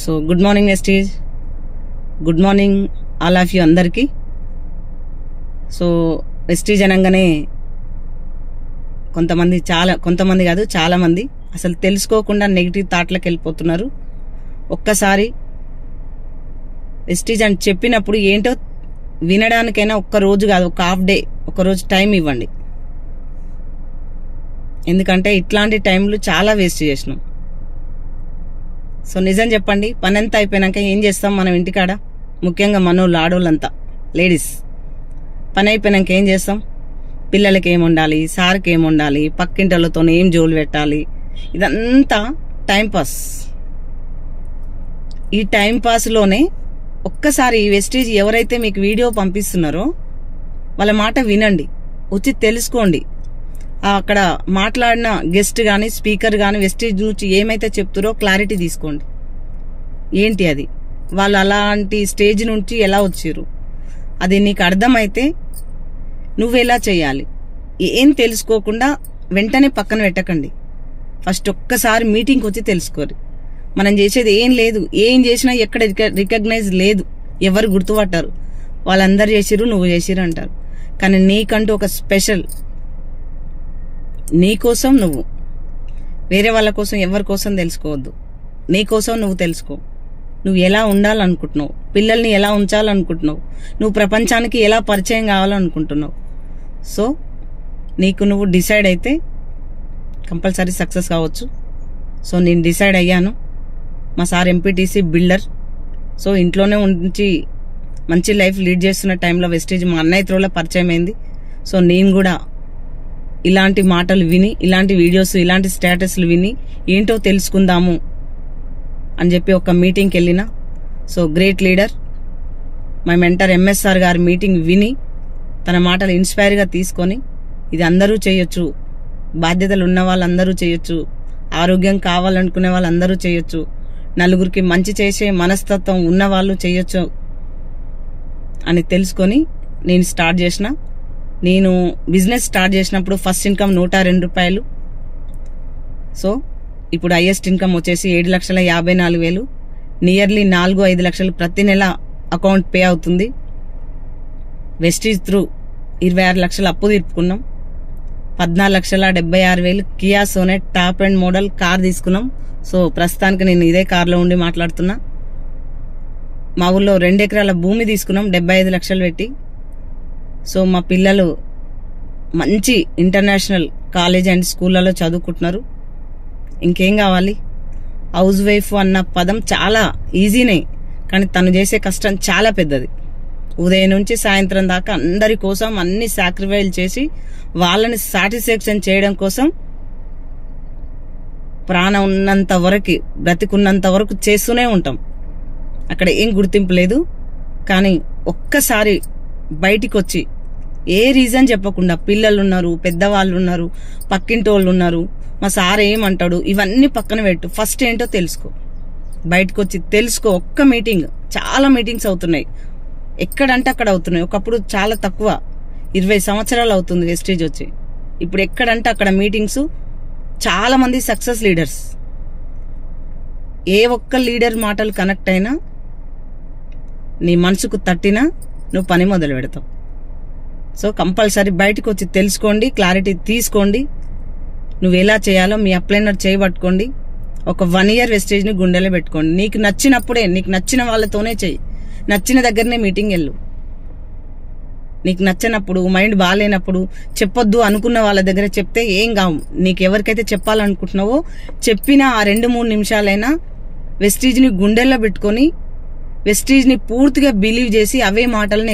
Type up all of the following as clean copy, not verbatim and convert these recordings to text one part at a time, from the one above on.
So good morning Vestige, good morning all of you అందరికీ. So Vestige అనగానే కొంతమంది కాదు చాలామంది అసలు తెలుసుకోకుండా నెగిటివ్ థాట్లకు వెళ్ళిపోతున్నారు. ఒక్కసారి వెస్టీజ్ అని చెప్పినప్పుడు ఏంటో వినడానికైనా ఒక్క రోజు కాదు, ఒక హాఫ్ డే, ఒక రోజు టైం ఇవ్వండి. ఎందుకంటే ఇట్లాంటి టైంలు చాలా వేస్ట్ చేసినాం. సో నిజం చెప్పండి, పని అంతా అయిపోయినాక ఏం చేస్తాం మనం ఇంటికాడ? ముఖ్యంగా మనోళ్ళు, ఆడోళ్ళంతా, లేడీస్ పని అయిపోయినాక ఏం చేస్తాం? పిల్లలకి ఏం ఉండాలి, సార్కి ఏం ఉండాలి, పక్కింటలతో ఏం జోలు పెట్టాలి, ఇదంతా టైంపాస్. ఈ టైంపాస్లోనే ఒక్కసారి వెస్టీజ్ ఎవరైతే మీకు వీడియో పంపిస్తున్నారో వాళ్ళ మాట వినండి, వచ్చి తెలుసుకోండి. అక్కడ మాట్లాడిన గెస్ట్ కానీ స్పీకర్ కానీ వెస్టీజ్ నుంచి ఏమైతే చెప్తారో క్లారిటీ తీసుకోండి. ఏంటి అది, వాళ్ళు అలాంటి స్టేజ్ నుంచి ఎలా వచ్చారు, అది నీకు అర్థమైతే నువ్వెలా చేయాలి. ఏం తెలుసుకోకుండా వెంటనే పక్కన పెట్టకండి. ఫస్ట్ ఒక్కసారి మీటింగ్కి వచ్చి తెలుసుకోరు. మనం చేసేది ఏం లేదు, ఏం చేసినా ఎక్కడ రికగ్నైజ్ లేదు, ఎవరు గుర్తుపట్టారు. వాళ్ళందరూ చేసిరు, నువ్వు చేసిరు అంటారు. కానీ నీకంటూ ఒక స్పెషల్, నీకోసం నువ్వు, వేరే వాళ్ళ కోసం ఎవరి కోసం తెలుసుకోవద్దు. నీకోసం నువ్వు తెలుసుకో. నువ్వు ఎలా ఉండాలనుకుంటున్నావు, పిల్లల్ని ఎలా ఉంచాలనుకుంటున్నావు, నువ్వు ప్రపంచానికి ఎలా పరిచయం కావాలనుకుంటున్నావు. సో నీకు నువ్వు డిసైడ్ అయితే కంపల్సరీ సక్సెస్ కావచ్చు. సో నేను డిసైడ్ అయ్యాను. మా సార్ ఎంపీటీసీ బిల్డర్. సో ఇంట్లోనే ఉంచి మంచి లైఫ్ లీడ్ చేస్తున్న టైంలో వెస్టీజ్ మా అన్నయ్య త్రోలో పరిచయం అయింది. సో నేను కూడా ఇలాంటి మాటలు విని, ఇలాంటి వీడియోస్, ఇలాంటి స్టేటస్లు విని ఏంటో తెలుసుకుందాము అని చెప్పి ఒక మీటింగ్కి వెళ్ళిన. So great leader my mentor MSR గారి మీటింగ్ విని తన మాటలు ఇన్స్పైర్గా తీసుకొని ఇది అందరూ చేయొచ్చు, బాధ్యతలు ఉన్న వాళ్ళందరూ చేయొచ్చు, ఆరోగ్యం కావాలనుకునే వాళ్ళందరూ చేయొచ్చు, నలుగురికి మంచి చేసే మనస్తత్వం ఉన్న వాళ్ళు చేయొచ్చు అని తెలుసుకొని నేను స్టార్ట్ చేసిన. నేను బిజినెస్ స్టార్ట్ చేసినప్పుడు ఫస్ట్ ఇన్కమ్ 102 రూపాయలు. సో ఇప్పుడు హైయెస్ట్ ఇన్కమ్ వచ్చేసి 7,54,000. నియర్లీ 4-5 లక్షలు ప్రతి నెల అకౌంట్ పే అవుతుంది. వెస్టీజ్ త్రూ 26 లక్షలు అప్పు తీర్పుకున్నాం. 14,76,000 Kia Sonet top and model car తీసుకున్నాం. సో ప్రస్తుతానికి నేను ఇదే కార్లో ఉండి మాట్లాడుతున్నా. మా ఊళ్ళో 2 ఎకరాల భూమి తీసుకున్నాం 75 లక్షలు పెట్టి. సో మా పిల్లలు మంచి ఇంటర్నేషనల్ కాలేజ్ అండ్ స్కూళ్ళలో చదువుకుంటున్నారు. ఇంకేం కావాలి? హౌస్ వైఫ్ అన్న పదం చాలా ఈజీనే, కానీ తను చేసే కష్టం చాలా పెద్దది. ఉదయం నుంచి సాయంత్రం దాకా అందరి కోసం అన్ని సాక్రిఫైస్ చేసి వాళ్ళని సాటిస్ఫాక్షన్ చేయడం కోసం ప్రాణం ఉన్నంత వరకు, బ్రతికున్నంత వరకు చేస్తూనే ఉంటాం. అక్కడ ఏం గుర్తింపు లేదు. కానీ ఒక్కసారి బయటికి వచ్చి ఏ రీజన్ చెప్పకుండా, పిల్లలు ఉన్నారు, పెద్దవాళ్ళు ఉన్నారు, పక్కింటి వాళ్ళు ఉన్నారు, మా సార్ ఏమంటాడు, ఇవన్నీ పక్కన పెట్టు. ఫస్ట్ ఏంటో తెలుసుకో, బయటకు వచ్చి తెలుసుకో. ఒక్క మీటింగ్, చాలా మీటింగ్స్ అవుతున్నాయి, ఎక్కడంటే అక్కడ అవుతున్నాయి. ఒకప్పుడు చాలా తక్కువ, 20 సంవత్సరాలు అవుతుంది వెస్టీజ్ వచ్చి. ఇప్పుడు ఎక్కడంటే అక్కడ మీటింగ్స్, చాలా మంది సక్సెస్ లీడర్స్. ఏ ఒక్క లీడర్ మాటలు కనెక్ట్ అయినా, నీ మనసుకు తట్టినా నువ్వు పని మొదలు పెడతావు. సో కంపల్సరీ బయటకు వచ్చి తెలుసుకోండి, క్లారిటీ తీసుకోండి. నువ్వు ఎలా చేయాలో మీ అప్లైనర్ చేయబట్టుకోండి. ఒక 1 ఇయర్ వెస్టేజ్ని గుండెలో పెట్టుకోండి. నీకు నచ్చినప్పుడే, నీకు నచ్చిన వాళ్ళతోనే చెయ్యి, నచ్చిన దగ్గరనే మీటింగ్ వెళ్ళు. నీకు నచ్చినప్పుడు, మైండ్ బాగాలేనప్పుడు, చెప్పొద్దు అనుకున్న వాళ్ళ దగ్గర చెప్తే ఏం కావు. నీకు ఎవరికైతే చెప్పాలనుకుంటున్నావో చెప్పిన ఆ 2-3 నిమిషాలైనా వెస్టీజ్ని గుండెల్లో పెట్టుకొని, వెస్టీజ్ని పూర్తిగా బిలీవ్ చేసి అవే మాటలను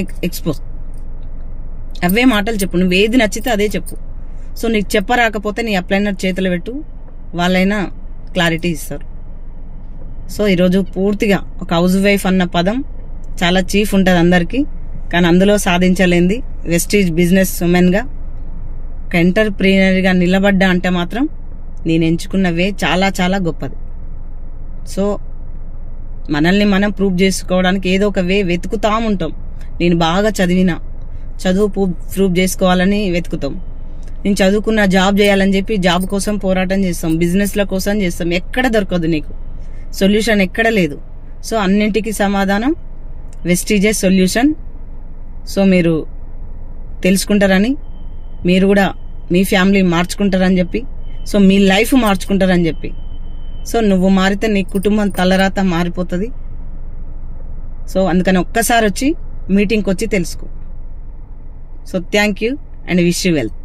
అవే మాటలు చెప్పు. నువ్వు ఏది నచ్చితే అదే చెప్పు. సో నీకు చెప్పరాకపోతే నీ అప్లైనర్ చేతులు పెట్టు, వాళ్ళైనా క్లారిటీ ఇస్తారు. సో ఈరోజు పూర్తిగా ఒక హౌస్ వైఫ్ అన్న పదం చాలా చీఫ్ ఉంటుంది అందరికీ, కానీ అందులో సాధించలేంది వెస్టీజ్ బిజినెస్ ఉమెన్గా, ఒక ఎంటర్ప్రీనర్గా నిలబడ్డా అంటే మాత్రం నేను ఎంచుకున్న వే చాలా చాలా గొప్పది. సో మనల్ని మనం ప్రూవ్ చేసుకోవడానికి ఏదో ఒక వే వెతుకుతా ఉంటాం. నేను బాగా చదువు ప్రూవ్ చేసుకోవాలని వెతుకుతాం. నేను చదువుకున్న జాబ్ చేయాలని చెప్పి జాబ్ కోసం పోరాటం చేస్తాం, బిజినెస్ల కోసం చేస్తాం. ఎక్కడ దొరకదు, నీకు సొల్యూషన్ ఎక్కడ లేదు. సో అన్నింటికి సమాధానం వెస్టీజెస్ సొల్యూషన్. సో మీరు తెలుసుకుంటారని, మీరు కూడా మీ ఫ్యామిలీ మార్చుకుంటారని చెప్పి, సో మీ లైఫ్ మార్చుకుంటారని చెప్పి. సో నువ్వు మారితే నీ కుటుంబం తలరాత మారిపోతుంది. సో అందుకని ఒక్కసారి వచ్చి మీటింగ్కి వచ్చి తెలుసుకో. So thank you and wish you wealth.